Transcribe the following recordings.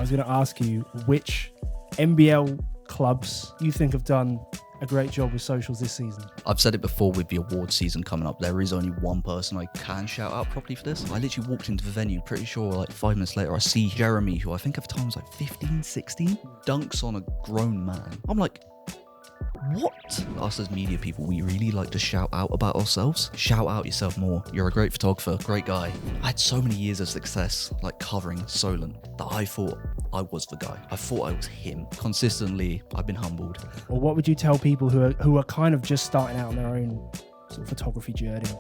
was going to ask you which NBL clubs you think have done a great job with socials this season. I've said it before with the award season coming up, there is only one person I can shout out properly for this. I literally walked into the venue, pretty sure like 5 minutes later, I see Jeremy, who I think at the time was like 15, 16, dunks on a grown man. I'm like, what? Us as media people, we really like to shout out about ourselves. Shout out yourself more. You're a great photographer, great guy. I had so many years of success, like covering Solent, that I thought I was the guy. I thought I was him. Consistently, I've been humbled. Or what would you tell people who are kind of just starting out on their own sort of photography journey?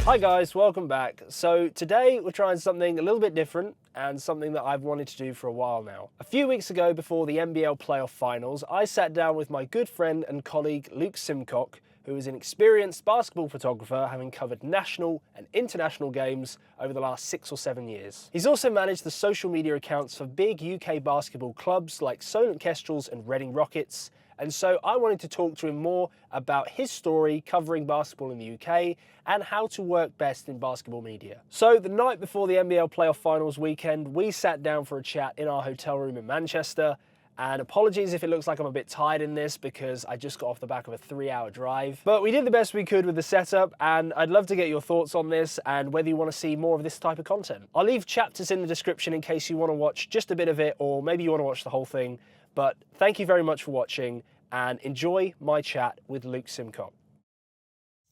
Hi guys, welcome back. So today we're trying something a little bit different and something that I've wanted to do for a while now. A few weeks ago, before the NBL Playoff Finals, I sat down with my good friend and colleague Luke Simcock, who is an experienced basketball photographer, having covered national and international games over the last 6 or 7 years. He's also managed the social media accounts for big UK basketball clubs like Solent Kestrels and Reading Rockets, and so I wanted to talk to him more about his story covering basketball in the UK and how to work best in basketball media. So the night before the NBL Playoff Finals weekend, we sat down for a chat in our hotel room in Manchester. And apologies if it looks like I'm a bit tired in this because I just got off the back of a 3-hour drive. But we did the best we could with the setup, and I'd love to get your thoughts on this and whether you want to see more of this type of content. I'll leave chapters in the description in case you want to watch just a bit of it, or maybe you want to watch the whole thing. But thank you very much for watching, and enjoy my chat with Luke Simcock.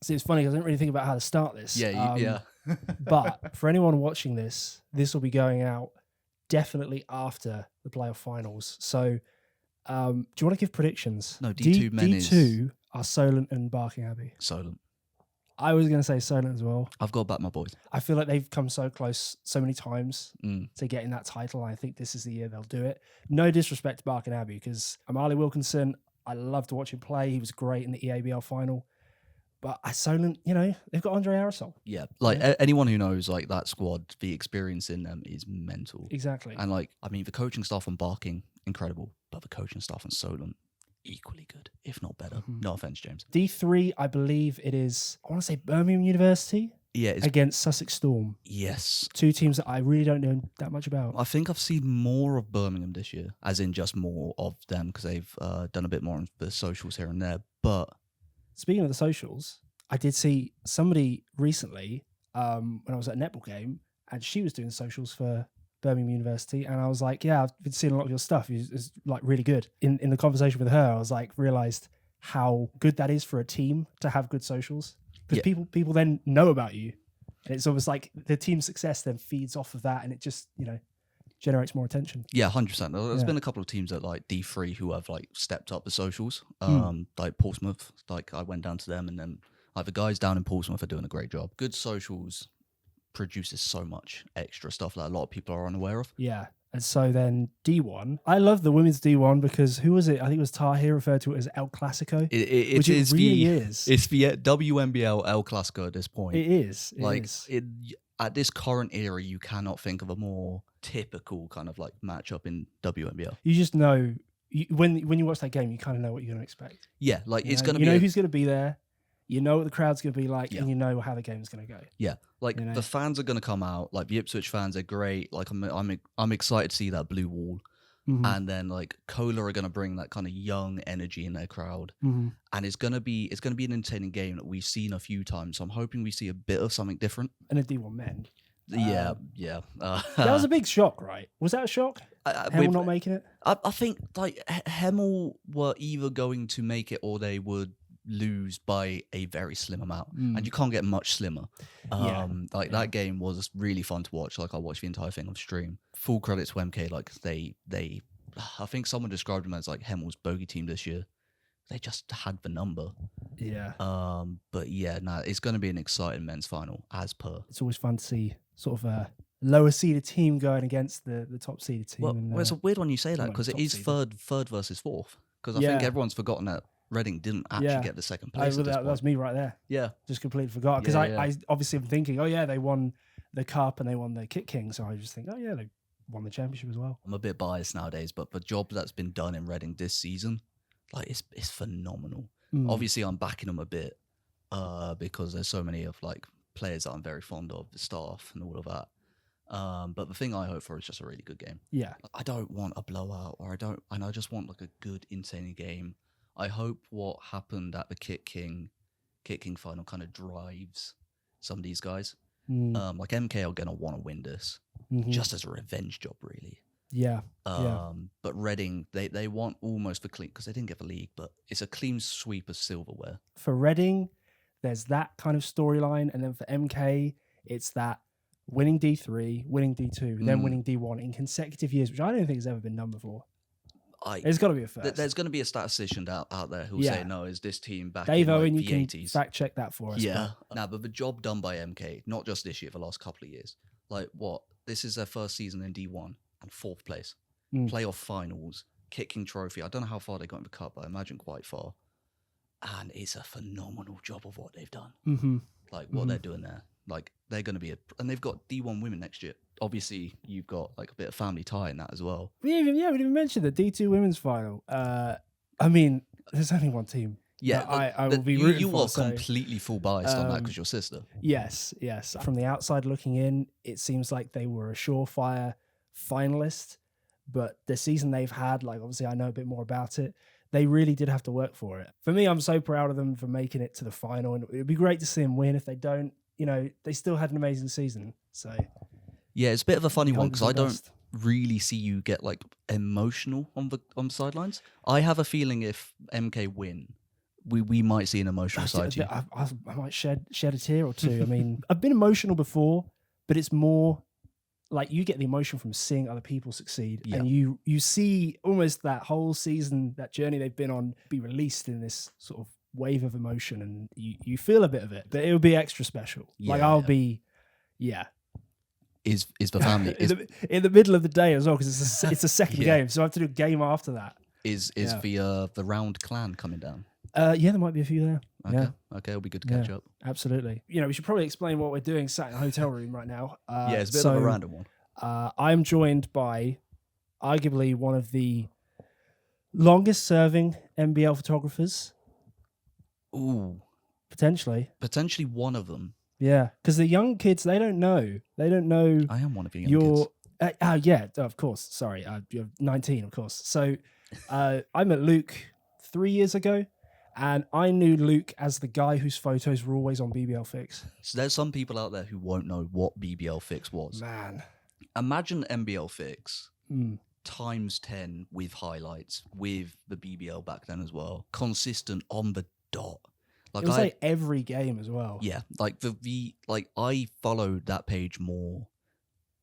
See, it's funny, I didn't really think about how to start this. Yeah. But for anyone watching this, this will be going out definitely after the playoff finals. So do you want to give predictions? No, D2 men D2 are Solent and Barking Abbey. Solent. I was going to say Solent as well. I've got to back my boys. I feel like they've come so close so many times to getting that title. I think this is the year they'll do it. No disrespect to Barking Abbey, because Amali Wilkinson, I love to watch him play. He was great in the EABL final. But at Solent, you know, they've got Andre Aerosol. Yeah, like anyone who knows like that squad, the experience in them is mental. Exactly. And like, I mean, the coaching staff on Barking, incredible. But the coaching staff on Solent, equally good, if not better. No offense, James. D3, I believe it is, I want to say Birmingham University. Yeah, it's against Sussex Storm. Yes. Two teams that I really don't know that much about. I think I've seen more of Birmingham this year, as in just more of them, because they've done a bit more on the socials here and there. But speaking of the socials, I did see somebody recently when I was at a netball game, and she was doing socials for Birmingham University, and I was like, yeah, I've been seeing a lot of your stuff. It's like really good. In the conversation with her, I was like, realized how good that is for a team to have good socials, because people then know about you, and it's almost like the team's success then feeds off of that, and it just, you know, generates more attention. Yeah, 100%. There's been a couple of teams at like D3 who have like stepped up the socials. Like Portsmouth, like I went down to them, and then like the guys down in Portsmouth are doing a great job. Good socials produces so much extra stuff that a lot of people are unaware of. Yeah. And so then D1, I love the women's D1 because who was it? I think it was Tahir referred to it as El Clasico. It really is. It's the WNBL El Clasico at this point. It is. At this current era, you cannot think of a more typical kind of like matchup in WNBL. You just know, when you watch that game, you kind of know what you're going to expect. Yeah, like it's going to be... You know who's going to be there. You know what the crowd's going to be like, and you know how the game's going to go. Yeah, like the fans are going to come out. Like the Ipswich fans are great. Like I'm excited to see that blue wall, and then like Cola are going to bring that kind of young energy in their crowd, and it's going to be an entertaining game that we've seen a few times. So I'm hoping we see a bit of something different. And a D1 men. Yeah. That was a big shock, right? Was that a shock? Hemel not making it? I think like Hemel were either going to make it or they would lose by a very slim amount, and you can't get much slimmer. That game was really fun to watch. Like I watched the entire thing on stream. Full credit to MK. Like they I think someone described them as like Hemel's bogey team this year. They just had the number. Yeah. But yeah, no, it's going to be an exciting men's final as per. It's always fun to see sort of a lower seeded team going against the top seeded team. Well, it's a weird one you say that, because it is third versus fourth. Because I think everyone's forgotten that Reading didn't actually get the second place. That was me right there. Yeah. Just completely forgot. Because I obviously am thinking, oh yeah, they won the cup and they won the Kit King. So I just think, oh yeah, they won the championship as well. I'm a bit biased nowadays, but the job that's been done in Reading this season, like it's phenomenal. Obviously I'm backing them a bit because there's so many of like players that I'm very fond of, the staff and all of that. But the thing I hope for is just a really good game. Yeah. I don't want a blowout, and I just want like a good, insane game. I hope what happened at the Kit King final kind of drives some of these guys. Like MK are gonna want to win this, just as a revenge job, really. Yeah. But Reading, they want almost the clean, because they didn't get the league, but it's a clean sweep of silverware. For Reading, there's that kind of storyline, and then for MK, it's that winning D3, winning D2, then winning D1 in consecutive years, which I don't think has ever been done before. There's got to be a first. There's going to be a statistician out there who'll say, no, is this team back Dave in Owen, the you can 80s? fact check that for us. Yeah. But the job done by MK, not just this year, the last couple of years, like what? This is their first season in D1 and 4th place. Playoff finals, Kit King trophy. I don't know how far they got in the cup, but I imagine quite far. And it's a phenomenal job of what they've done. Like what they're doing there. Like they're going to be and they've got D1 women next year. Obviously, you've got like a bit of family tie in that as well. We didn't even mention the D2 women's final. I mean, there's only one team. Yeah, I will be rooting you for. are completely full biased on that because your sister. Yes. From the outside looking in, it seems like they were a surefire finalist, but the season they've had, like obviously I know a bit more about it, they really did have to work for it. For me, I'm so proud of them for making it to the final, and it would be great to see them win. If they don't, they still had an amazing season. So yeah, it's a bit of a funny one because I don't really see you get like emotional on the sidelines. I have a feeling if MK win, we might see an emotional side to you. I might shed a tear or two. I mean, I've been emotional before, but it's more like you get the emotion from seeing other people succeed, and you see almost that whole season, that journey they've been on, be released in this sort of wave of emotion, and you feel a bit of it, but it'll be extra special. Is the family in the middle of the day as well, because it's a second game, so I have to do a game after that. Is the round clan coming down? There might be a few there. Okay, it'll be good to catch up. Absolutely. We should probably explain what we're doing sat in a hotel room right now. It's a bit of a random one. I'm joined by arguably one of the longest serving NBL photographers. Ooh. Potentially one of them. Yeah, because the young kids, they don't know. I am one of the young kids. Yeah, of course. Sorry, you're 19, of course. So I met Luke 3 years ago, and I knew Luke as the guy whose photos were always on BBL Fix. So there's some people out there who won't know what BBL Fix was. Man. Imagine NBL Fix times 10 with highlights, with the BBL back then as well. Consistent on the dot. It was like every game as well. Yeah, like I followed that page more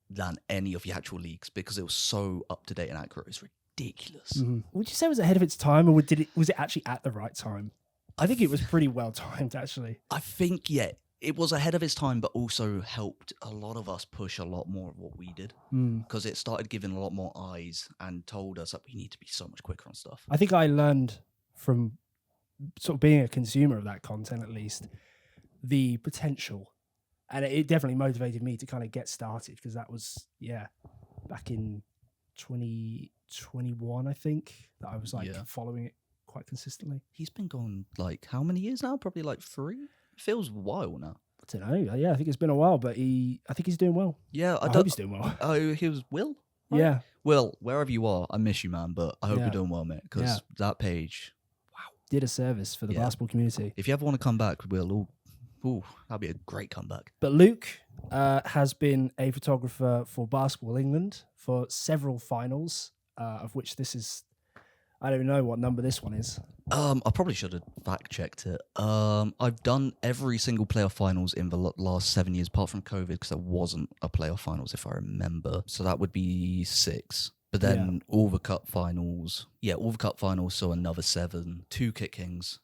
than any of the actual leagues because it was so up to date and accurate. It's ridiculous. Would you say it was ahead of its time, or was it actually at the right time? I think it was pretty well timed, actually. I think it was ahead of its time, but also helped a lot of us push a lot more of what we did because it started giving a lot more eyes and told us that we need to be so much quicker on stuff. I think I learned from sort of being a consumer of that content, at least, the potential, and it definitely motivated me to kind of get started, because that was back in 2021, I think, that I was following it quite consistently. He's been going like how many years now? Probably like 3. Feels a while now. I don't know. Yeah, I think it's been a while, but I think he's doing well. Yeah, I hope he's doing well. Oh, he was Will? Right? Yeah. Will, wherever you are, I miss you, man, but I hope you're doing well, mate, because that page, did a service for the basketball community. If you ever want to come back, Will, that'd be a great comeback. But Luke has been a photographer for Basketball England for several finals, of which this is, I don't know what number this one is. I probably should have fact-checked it. I've done every single playoff finals in the last 7 years, apart from COVID, because there wasn't a playoff finals, if I remember. So that would be 6. But then all the cup finals, so another 7, 2 Kit Kings.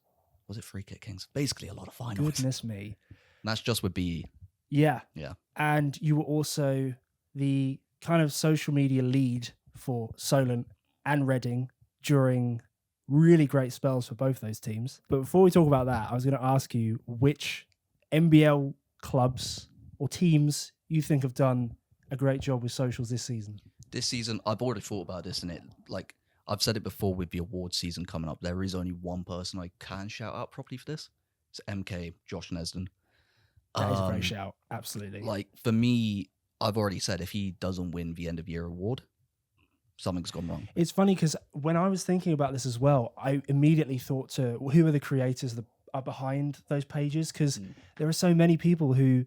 Was it 3 Kit Kings? Basically a lot of finals. Goodness me. And that's just with BE. Yeah. Yeah. And you were also the kind of social media lead for Solent and Reading during really great spells for both those teams. But before we talk about that, I was going to ask you which NBL clubs or teams you think have done a great job with socials this season. This season, I've already thought about this, and I've said it before with the award season coming up. There is only one person I can shout out properly for this. It's MK, Josh Nesden. That is a great shout, absolutely. For me, I've already said if he doesn't win the end of year award, something's gone wrong. It's funny because when I was thinking about this as well, I immediately thought to who are the creators that are behind those pages, because there are so many people who,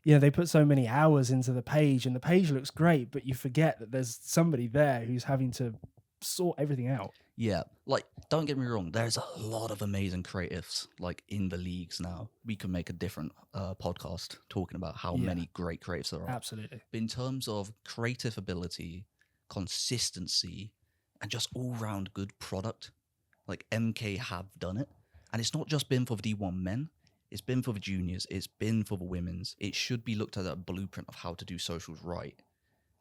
they put so many hours into the page and the page looks great, but you forget that there's somebody there who's having to sort everything out. Yeah, like, don't get me wrong, there's a lot of amazing creatives, like, in the leagues now. We can make a different podcast talking about how many great creatives there are. Absolutely. But in terms of creative ability, consistency, and just all-round good product, like, MK have done it. And it's not just been for the D1 men, it's been for the juniors, it's been for the women's. It should be looked at a blueprint of how to do socials right.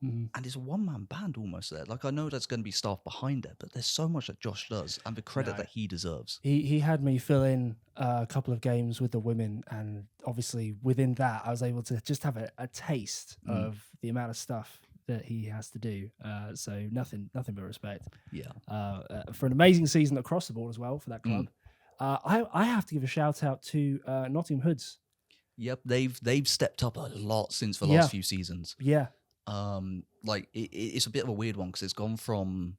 And it's a one-man band almost there. Like, I know there's going to be staff behind it, but there's so much that Josh does and the credit that he deserves. He had me fill in a couple of games with the women, and obviously within that, I was able to just have a taste of the amount of stuff that he has to do. So nothing but respect. Yeah. For an amazing season across the board as well for that club. I have to give a shout out to Nottingham Hoods. Yep, they've stepped up a lot since the last few seasons. Yeah. Like, it's a bit of a weird one because it's gone from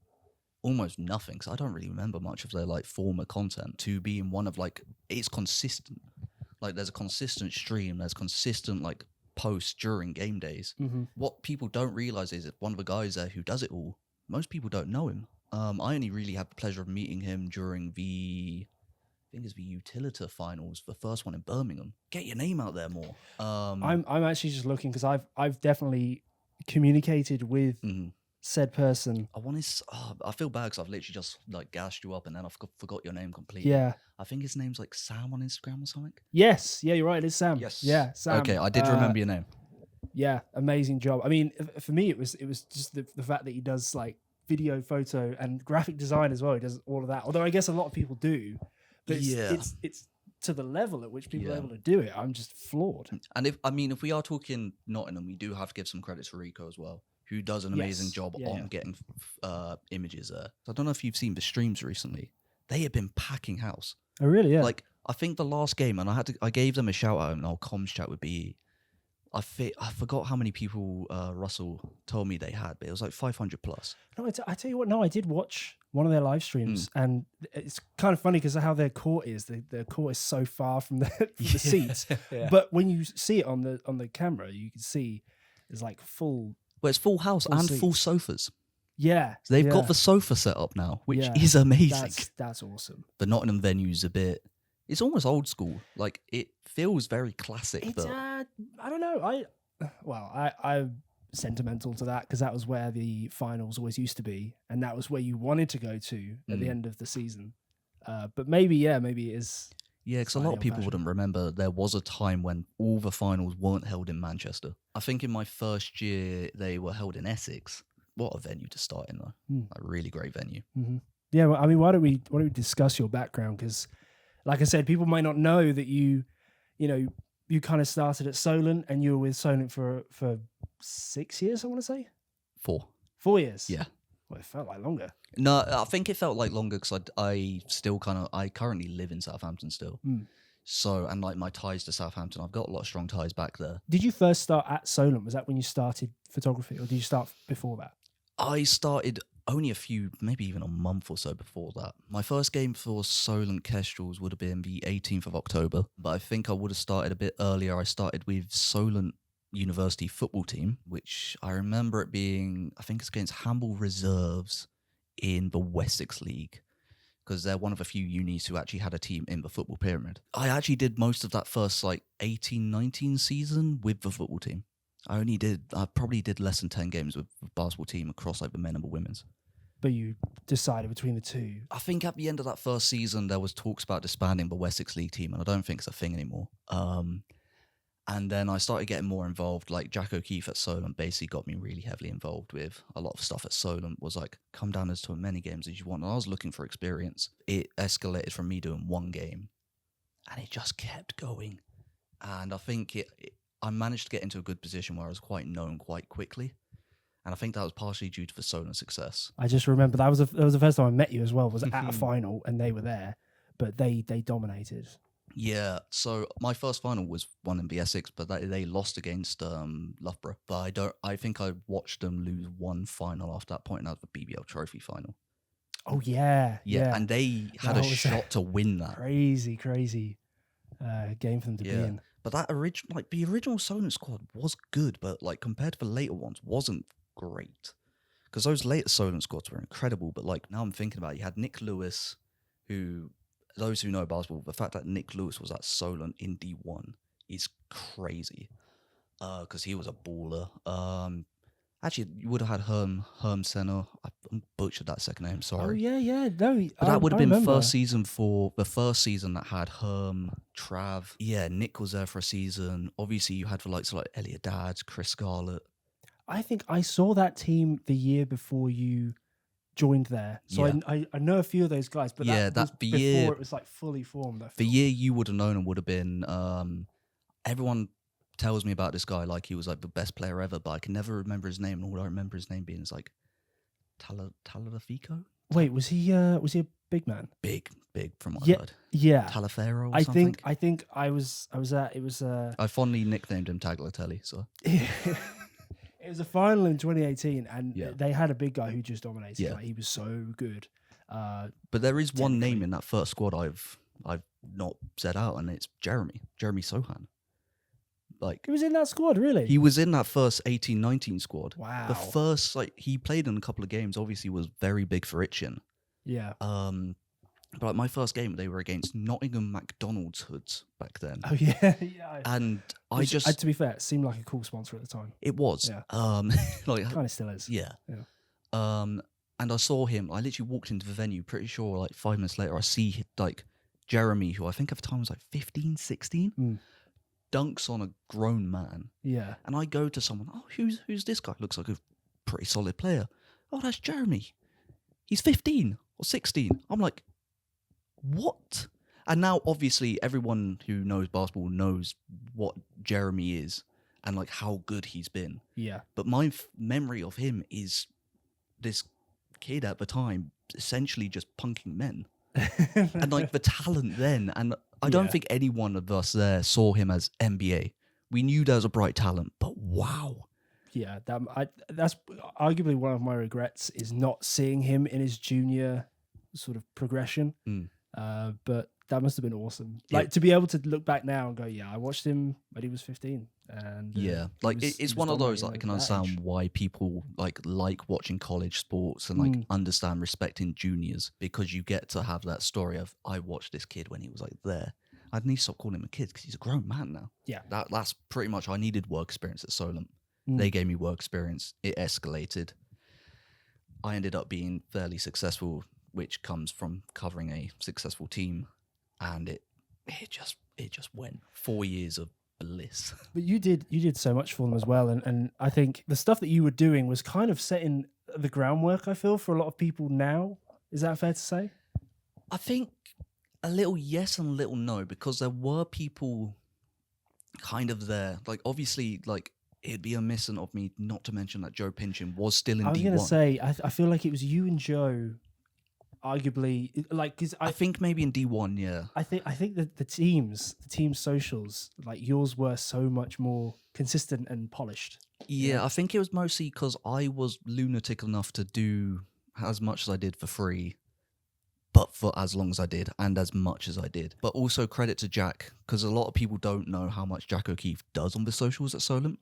almost nothing, because I don't really remember much of their, like, former content, to being one of, like, it's consistent. Like, there's a consistent stream, there's consistent, like, posts during game days. What people don't realize is that one of the guys there who does it all, most people don't know him. I only really had the pleasure of meeting him during the Utilita finals, the first one in Birmingham. Get your name out there more. I'm actually just looking because I've definitely communicated with said person. I feel bad because I've literally just, like, gassed you up and then I forgot your name completely. Yeah. I think his name's like Sam on Instagram or something. Yes. Yeah, you're right. It's Sam. Yes. Yeah, Sam. Okay, I did remember your name. Yeah, amazing job. I mean, for me, it was just the fact that he does, like, video, photo, and graphic design as well. He does all of that. Although I guess a lot of people do, but it's to the level at which people are able to do it. I'm just floored. And if we are talking Nottingham, we do have to give some credit to Rico as well, who does an amazing job on getting images there. So I don't know if you've seen the streams recently. They have been packing house. Oh, really? Yeah. Like, I think the last game, and I gave them a shout out in our comms chat with BE. I forgot how many people Russell told me they had, but it was like 500 plus. No, I tell you what. No, I did watch one of their live streams, and it's kind of funny because of how their court is. The court is so far from the seats, but when you see it on the camera, you can see it's like full. Well, it's full house and seats. full sofas. Yeah, so they've got the sofa set up now, which is amazing. That's awesome. The Nottingham venue's a bit. It's almost old school. Like, it feels very classic. It's, I don't know. I'm sentimental to that because that was where the finals always used to be, and that was where you wanted to go to at the end of the season. But maybe it is. Yeah, because a lot of people wouldn't remember there was a time when all the finals weren't held in Manchester. I think in my first year they were held in Essex. What a venue to start in, though! A really great venue. Yeah, well, I mean, why don't we discuss your background? Because, like I said, people might not know that you kind of started at Solent and you were with Solent for 6 years, I want to say? 4. 4 years? Yeah. Well, it felt like longer. No, I think it felt like longer because I currently live in Southampton still. So, and, like, my ties to Southampton, I've got a lot of strong ties back there. Did you first start at Solent? Was that when you started photography, or did you start before that? I started only maybe even a month or so before that. My first game for Solent Kestrels would have been the 18th of October, but I think I would have started a bit earlier. I started with Solent University football team, which I remember it being, I think it's against Hamble Reserves in the Wessex League, because they're one of a few unis who actually had a team in the football pyramid. I actually did most of that first, like, 18-19 season with the football team. I probably did less than 10 games with the basketball team across, like, the men and the women's. But you decided between the two? I think at the end of that first season, there was talks about disbanding the Wessex League team, and I don't think it's a thing anymore. And then I started getting more involved. Like, Jack O'Keefe at Solent basically got me really heavily involved with a lot of stuff at Solent. Was like, come down as to many games as you want. And I was looking for experience. It escalated from me doing one game, and it just kept going. And I think I managed to get into a good position where I was quite known quite quickly. And I think that was partially due to the Solent success. I just remember that was the first time I met you as well, was at a final, and they were there, but they dominated. Yeah, so my first final was won in BS6, but they lost against Loughborough. But I think I watched them lose one final after that point, and that was the BBL Trophy final. Oh yeah, Yeah, yeah. and they had That a was shot to win that. crazy game for them to be Yeah, in. but the original Solent squad was good, but like compared to the later ones, wasn't great. Because those later Solent squads were incredible, but like now I'm thinking about it, you had Nick Lewis, who, those who know basketball, the fact that Nick Lewis was at Solent in D1 is crazy. Because he was a baller. Actually, you would have had Herm Senna. I butchered that second name. Oh Sorry. yeah. No, But that would have been remember. first season the first season that had Herm, Trav. Yeah, Nick was there for a season. Obviously, you had the likes of like Elliot Dads, Chris Scarlett. I think I saw that team the year before you joined there, so Yeah. I know a few of those guys. But Yeah, that was that the before year it was like fully formed. I the feel. year you would have known him would have been everyone tells me about this guy like he was like the best player ever, but I can never remember his name, and all I remember his name being is like Talafico. Wait, was he a big man? Big from what Yeah, I've heard. yeah. Talafero or I something. think I was at it was I fondly nicknamed him Tagliatelle, so it was a final in 2018, and Yeah. they had a big guy who just dominated. Yeah. Like, he was so good. but there is one name technically. in that first squad I've not said out, and it's Jeremy Sochan. Like He was in that squad, really. he was in that first 18-19 squad. Wow. The first, like, he played in a couple of games, obviously was very big for Itchin. Yeah. But like my first game, they were against Nottingham McDonald's hoods back then. Oh yeah, yeah. And Which, to be fair, it seemed like a cool sponsor at the time. it was. Yeah. Like Kind of still is. yeah. Yeah. And I saw him. I literally walked into the venue. Pretty sure, like 5 minutes later, I see like Jeremy, who I think at the time was like 15, 16, dunks on a grown man. Yeah. And I go to someone. Oh, who's this guy? Looks like a pretty solid player. Oh, that's Jeremy. He's 15 or 16. I'm like, what? And now, obviously, everyone who knows basketball knows what Jeremy is and like how good he's been. Yeah. But my memory of him is this kid at the time essentially just punking men. And like the talent then, and I don't Yeah. think anyone of us there saw him as NBA. We knew there was a bright talent, but wow. Yeah, that's arguably one of my regrets is not seeing him in his junior sort of progression. But that must have been awesome. Like to be able to look back now and go, yeah, I watched him when he was 15. And yeah, like it's one of those that I can understand why people like watching college sports and like understand respecting juniors, because you get to have that story of I watched this kid when he was like there. I need to stop calling him a kid because he's a grown man now. Yeah, that's pretty much. I needed work experience at Solent. They gave me work experience. It escalated. I ended up being fairly successful, which comes from covering a successful team, and it just went 4 years of bliss. but you did so much for them as well, and I think the stuff that you were doing was kind of setting the groundwork, I feel, for a lot of people now. Is that fair to say? I think a little yes and a little no, because there were people kind of there. Like obviously, like it'd be amiss of me not to mention that Joe Pinchin was still in D1. I was going to say, I feel like it was you and Joe, arguably, like, because I think maybe in D1, yeah. I think that the team socials, like yours, were so much more consistent and polished. Yeah, I think it was mostly because I was lunatic enough to do as much as I did for free, but for as long as I did and as much as I did. But also credit to Jack, because a lot of people don't know how much Jack O'Keefe does on the socials at Solent.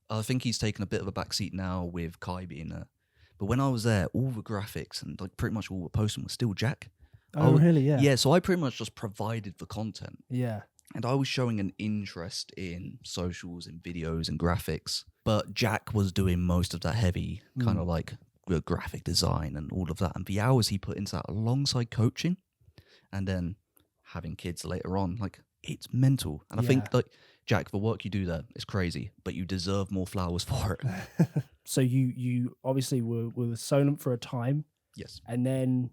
I think he's taken a bit of a backseat now with Kai being there. But when I was there, all the graphics and like pretty much all the posting was still Jack. Oh, really? Yeah. Yeah, so I pretty much just provided the content. Yeah. And I was showing an interest in socials and videos and graphics. But Jack was doing most of that heavy kind of like graphic design and all of that. And the hours he put into that alongside coaching and then having kids later on, like it's mental. And I think like, Jack, the work you do there is crazy, but you deserve more flowers for it. So you obviously were with Solent for a time. Yes. And then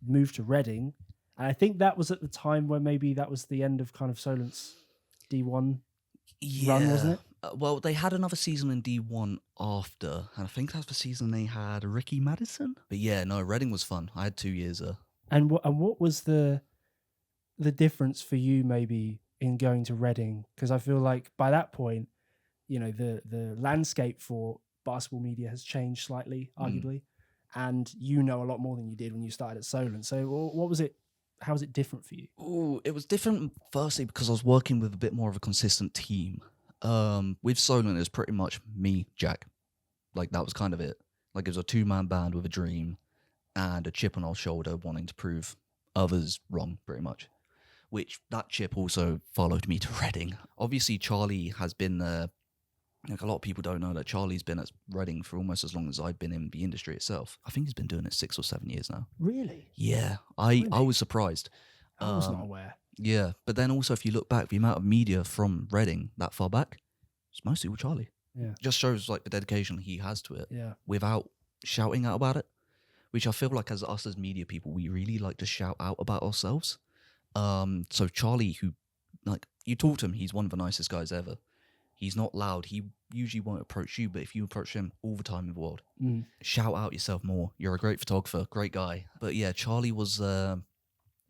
moved to Reading. And I think that was at the time where maybe that was the end of kind of Solent's D1 run, wasn't it? Well, they had another season in D1 after, and I think that's the season they had Ricky Madison. But yeah, no, Reading was fun. I had 2 years there. And what was the the difference for you maybe in going to Reading? Because I feel like by that point, you know, the landscape for basketball media has changed slightly, arguably, and you know a lot more than you did when you started at Solent. So what was it? How was it different for you? Oh, it was different. Firstly, because I was working with a bit more of a consistent team. With Solent, it was pretty much me, Jack. Like that was kind of it. Like it was a 2-man band with a dream and a chip on our shoulder, wanting to prove others wrong, pretty much. Which that chip also followed me to Reading. Obviously, Charlie has been there. Like a lot of people don't know that Charlie's been at Reading for almost as long as I've been in the industry itself. I think he's been doing it 6 or 7 years now. Really? Yeah, I was surprised. I was not aware. Yeah, but then also if you look back, the amount of media from Reading that far back, it's mostly with Charlie. Yeah. Just shows like the dedication he has to it. Yeah. Without shouting out about it, which I feel like as us as media people, we really like to shout out about ourselves. So Charlie, who like you talk to him, he's one of the nicest guys ever. He's not loud. He usually won't approach you, but if you approach him all the time in the world, shout out yourself more. You're a great photographer, great guy. But yeah, Charlie was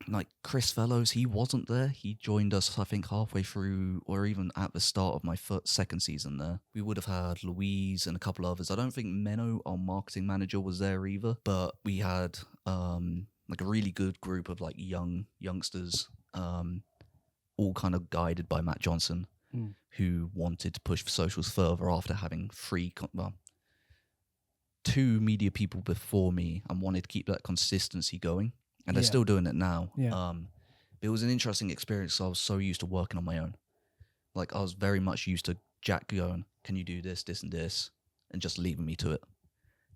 like Chris Fellows. He wasn't there. He joined us, I think, halfway through or even at the start of my second season there. We would have had Louise and a couple others. I don't think Menno, our marketing manager, was there either. But we had like a really good group of like youngsters, all kind of guided by Matt Johnson, who wanted to push the socials further after having two media people before me and wanted to keep that consistency going. And they're still doing it now. Yeah. It was an interesting experience. I was so used to working on my own. Like I was very much used to Jack going, can you do this, this and this? And just leaving me to it.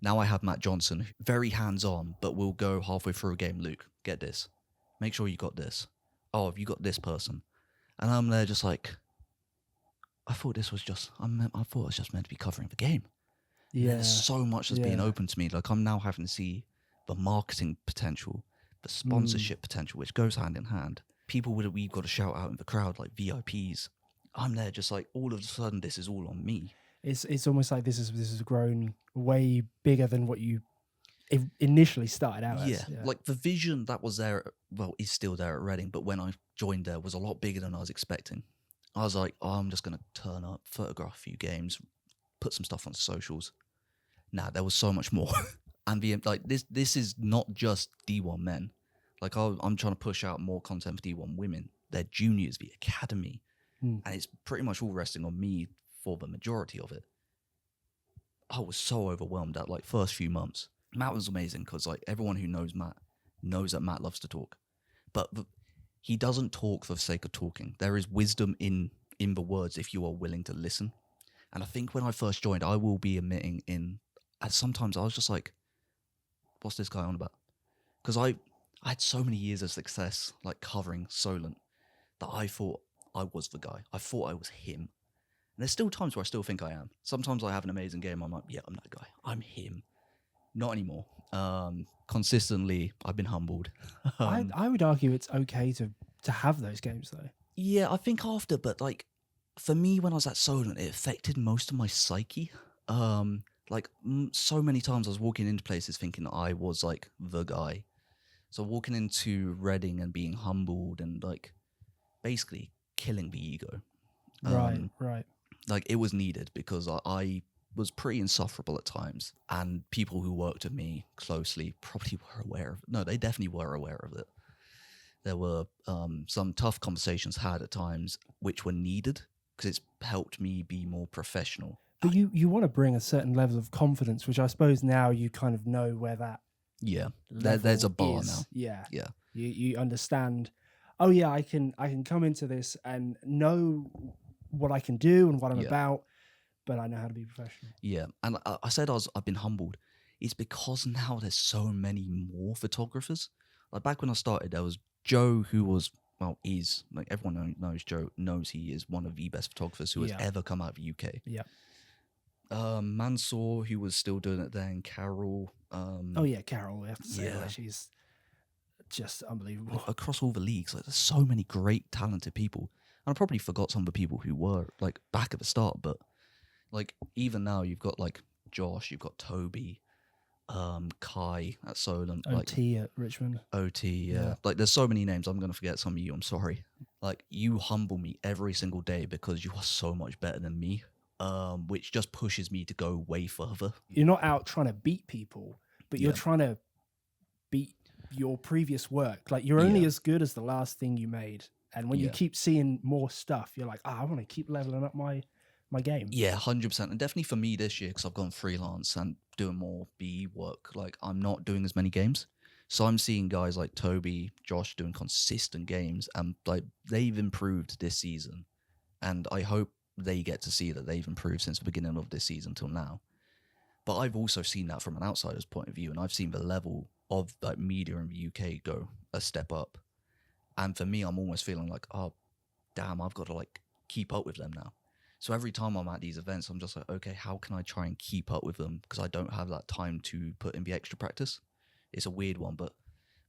Now I have Matt Johnson, very hands-on, but we'll go halfway through a game. Luke, get this. Make sure you got this. Oh, have you got this person? And I'm there just like, I thought this was just, I thought it was just meant to be covering the game. Yeah. There's so much that's being open to me. Like I'm now having to see the marketing potential, the sponsorship potential, which goes hand in hand. People we've got to shout out in the crowd, like VIPs. I'm there just like, all of a sudden, this is all on me. It's almost like this has grown way bigger than what you initially started out as. Yeah, like the vision that was there, well, is still there at Reading, but when I joined there was a lot bigger than I was expecting. I was like, oh, I'm just going to turn up, photograph a few games, put some stuff on socials. Nah, there was so much more. And like this is not just D1 men. Like I'm trying to push out more content for D1 women. They're juniors, the academy. And it's pretty much all resting on me for the majority of it. I was so overwhelmed that like first few months. Matt was amazing because like everyone who knows Matt knows that Matt loves to talk. But he doesn't talk for the sake of talking. There is wisdom in the words if you are willing to listen. And I think when I first joined, I will be admitting sometimes I was just like, what's this guy on about? Because I had so many years of success like covering Solent that I thought I was the guy. I thought I was him. And there's still times where I still think I am. Sometimes I have an amazing game. I'm like, yeah, I'm that guy. I'm him. Not anymore. Consistently, I've been humbled. I would argue it's okay to have those games though. Yeah, I think after, but like for me when I was at Solent, it affected most of my psyche. Like so many times I was walking into places thinking I was like the guy. So walking into Reading and being humbled and like basically killing the ego. Right. Like it was needed because I was pretty insufferable at times, and people who worked with me closely probably were aware of it. No, they definitely were aware of it. There were some tough conversations had at times which were needed because it's helped me be more professional. But you want to bring a certain level of confidence, which I suppose now you kind of know where that there's a bar is. now. Yeah. You understand, oh yeah, I can come into this and know what I can do and what I'm about, but I know how to be professional. Yeah. And I said I've been humbled. It's because now there's so many more photographers. Like back when I started, there was Joe, who was, well, is, like everyone knows Joe, knows he is one of the best photographers who has ever come out of the UK. Yeah. Mansour, who was still doing it then, Carol. Carol, we have to say that. She's just unbelievable. Like, across all the leagues, like there's so many great, talented people. And I probably forgot some of the people who were like back at the start, but like even now you've got like Josh, you've got Toby, Kai at Solent, OT at Richmond. OT, Yeah. Like, there's so many names. I'm gonna forget some of you. I'm sorry. Like, you humble me every single day because you are so much better than me. Which just pushes me to go way further. You're not out trying to beat people, but you're Yeah. trying to beat your previous work. Like, you're only as good as the last thing you made. And when you keep seeing more stuff, you're like, I want to keep leveling up my game. Yeah, 100%. And definitely for me this year, because I've gone freelance and doing more BE work, like, I'm not doing as many games. So I'm seeing guys like Toby, Josh doing consistent games, and like, they've improved this season. And I hope they get to see that they've improved since the beginning of this season till now. But I've also seen that from an outsider's point of view, and I've seen the level of like media in the UK go a step up. And for me, I'm almost feeling like, oh, damn, I've got to like keep up with them now. So every time I'm at these events, I'm just like, okay, how can I try and keep up with them? Because I don't have that time to put in the extra practice. It's a weird one, but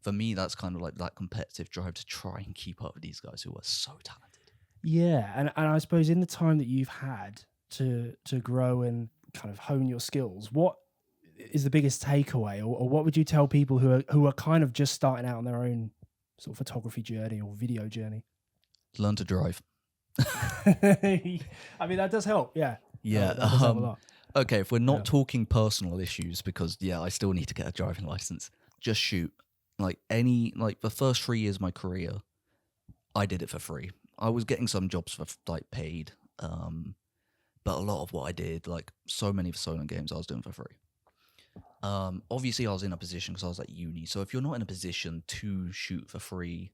for me, that's kind of like that competitive drive to try and keep up with these guys who are so talented. Yeah, and I suppose in the time that you've had to grow and kind of hone your skills, what is the biggest takeaway, or what would you tell people who are kind of just starting out on their own sort of photography journey or video journey? Learn to drive. I mean, that does help. Yeah. Yeah. That does help a lot. Okay, if we're not talking personal issues, because I still need to get a driving license. Just shoot. Like the first 3 years of my career, I did it for free. I was getting some jobs for like paid, but a lot of what I did, like so many of the Solent games, I was doing for free. Obviously, I was in a position because I was at uni. So if you're not in a position to shoot for free,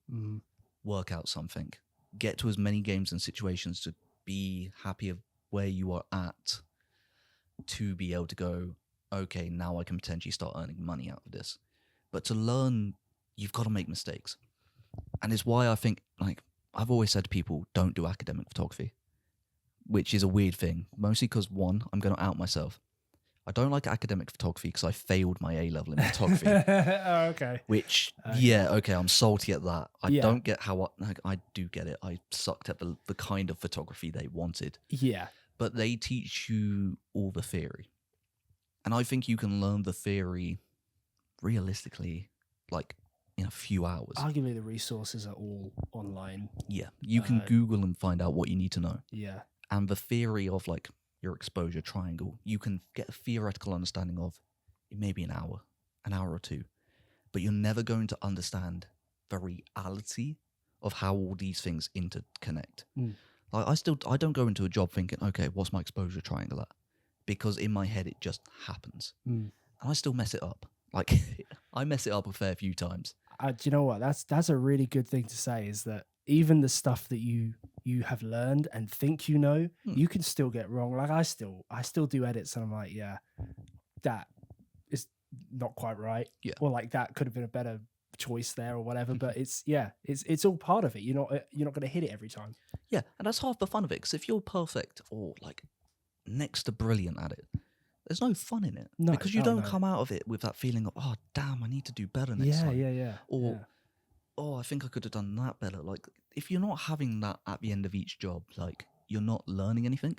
work out something. Get to as many games and situations to be happy of where you are at, to be able to go, okay, now I can potentially start earning money out of this. But to learn, you've got to make mistakes. And it's why I think, like, I've always said to people, don't do academic photography, which is a weird thing. Mostly because, one, I'm going to out myself. I don't like academic photography because I failed my A-level in photography. Oh, okay. Which, I'm salty at that. I don't get how I do get it. I sucked at the kind of photography they wanted. Yeah. But they teach you all the theory. And I think you can learn the theory realistically, like, in a few hours. Arguably, the resources are all online. Yeah. You can Google and find out what you need to know. Yeah. And the theory of, like, your exposure triangle, you can get a theoretical understanding of in maybe an hour or two, but you're never going to understand the reality of how all these things interconnect. Like, I don't go into a job thinking, okay, what's my exposure triangle at? Because in my head it just happens, and I still mess it up. Like, I mess it up a fair few times. Do you know what? That's a really good thing to say, is that even the stuff that you have learned and think you know, you can still get wrong. Like, I still do edits and I'm like, yeah, that is not quite right. Yeah. Or like, that could have been a better choice there or whatever. But it's all part of it. You're not going to hit it every time. Yeah, and that's half the fun of it. Because if you're perfect or like next to brilliant at it, there's no fun in it. No, because you don't come out of it with that feeling of, oh, damn, I need to do better next time. Yeah. Or, oh, I think I could have done that better. Like, if you're not having that at the end of each job, like, you're not learning anything.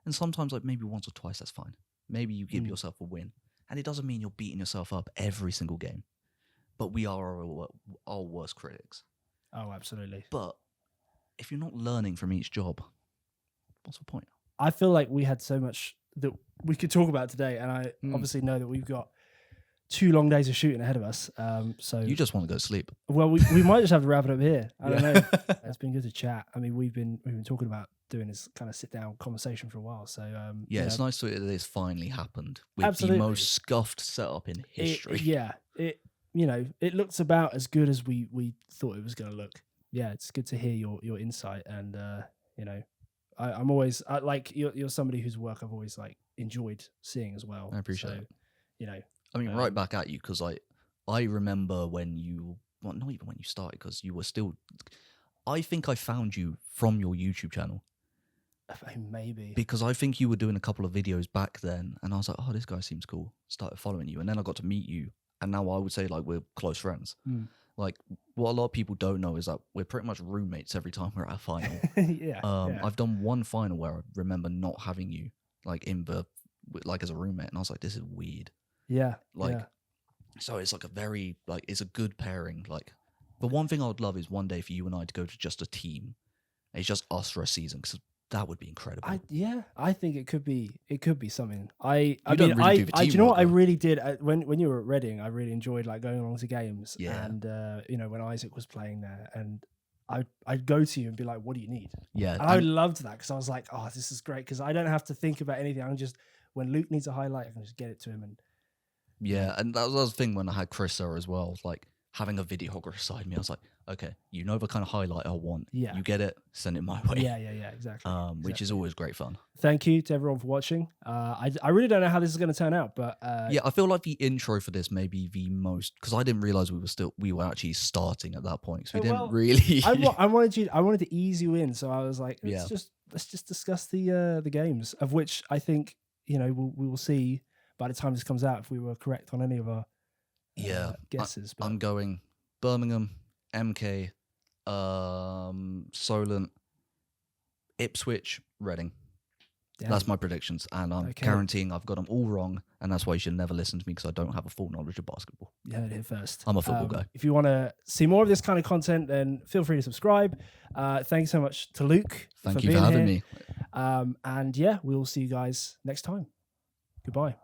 And sometimes, like, maybe once or twice, that's fine. Maybe you give yourself a win. And it doesn't mean you're beating yourself up every single game. But we are our worst critics. Oh, absolutely. But if you're not learning from each job, what's the point? I feel like we had so much that we could talk about today. And I obviously know that we've got 2 long days of shooting ahead of us. So you just want to go to sleep. Well, we might just have to wrap it up here. I don't know. It's been good to chat. I mean, we've been talking about doing this kind of sit down conversation for a while. So it's nice to hear that this finally happened with the most scuffed setup in history. It looks about as good as we thought it was going to look. Yeah, it's good to hear your insight, and I'm always like you're somebody whose work I've always like enjoyed seeing as well. I appreciate it. I mean, right back at you, because I remember when you, well, not even when you started, because you were still, I think I found you from your YouTube channel. Maybe. Because I think you were doing a couple of videos back then, and I was like, oh, this guy seems cool. Started following you, and then I got to meet you, and now I would say, like, we're close friends. Like, what a lot of people don't know is that we're pretty much roommates every time we're at a final. I've done one final where I remember not having you, like, as a roommate, and I was like, this is weird. Yeah. Like, yeah. so it's like it's a good pairing. Like, the one thing I would love is one day for you and I to go to just a team. It's just us for a season, because that would be incredible. I think it could be something. I don't really do the do you know what I teamwork, though. really did when you were at Reading? I really enjoyed like going along to games, Yeah. and you know, when Isaac was playing there, and I'd go to you and be like, "What do you need?" Yeah, And I loved that, because I was like, "Oh, this is great," because I don't have to think about anything. I can just, when Luke needs a highlight, I can just get it to him. And yeah, and that was the thing when I had Chris there as well. Like, having a videographer beside me, I was like, okay, you know the kind of highlight I want. Yeah. You get it, send it my way. yeah, exactly. Which is always great fun. Thank you to everyone for watching. I really don't know how this is going to turn out, but Yeah, I feel like the intro for this may be the most, because I didn't realize we were actually starting at that point, so we didn't really. I wanted to ease you in, so I was like, let's just discuss the games, of which I think, you know, we will see by the time this comes out if we were correct on any of our guesses. I'm going Birmingham, MK, Solent, Ipswich, Reading. Damn. That's my predictions, and I'm guaranteeing I've got them all wrong, and that's why you should never listen to me, because I don't have a full knowledge of basketball. You heard it here first. I'm a football guy. If you want to see more of this kind of content, then feel free to subscribe. Thanks so much to Luke. Thank you for having me. And yeah, we'll see you guys next time. Goodbye.